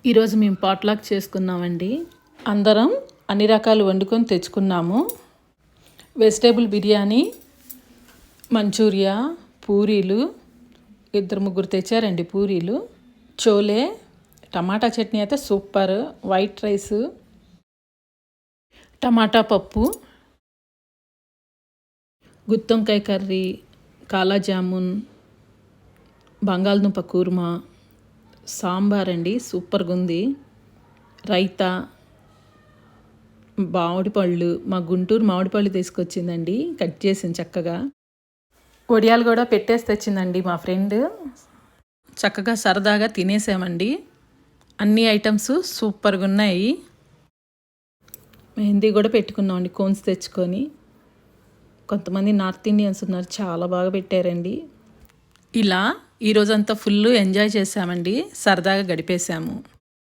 ఈరోజు మేము పాట్లాక్ చేసుకున్నామండి. అందరం అన్ని రకాలు వండుకొని తెచ్చుకున్నాము. వెజిటేబుల్ బిర్యానీ, మంచూరియా, పూరీలు, 2-3 తెచ్చారండి పూరీలు, చోలే, టమాటా చట్నీ అయితే సూపర్, వైట్ రైసు, టమాటా పప్పు, గుత్తొంకాయ కర్రీ, కాలా జామున్, బంగాళదుంప కూర్మా, సాంబార్ అండి సూపర్గా ఉంది, రైతా, మామిడి పళ్ళు, మా గుంటూరు మామిడి పళ్ళు తీసుకొచ్చిందండి, కట్ చేసింది చక్కగా. వడియాలు కూడా పెట్టేసి తెచ్చిందండి మా ఫ్రెండ్. చక్కగా సరదాగా తినేసామండి. అన్ని ఐటమ్స్ సూపర్గా ఉన్నాయి. మెహందీ కూడా పెట్టుకున్నామండి కోన్స్ తెచ్చుకొని. కొంతమంది నార్త్ ఇండియన్స్ ఉన్నారు, చాలా బాగా పెట్టారండి. ఇలా ఈరోజంతా ఫుల్ ఎంజాయ్ చేసామండి, సరదాగా గడిపేశాము.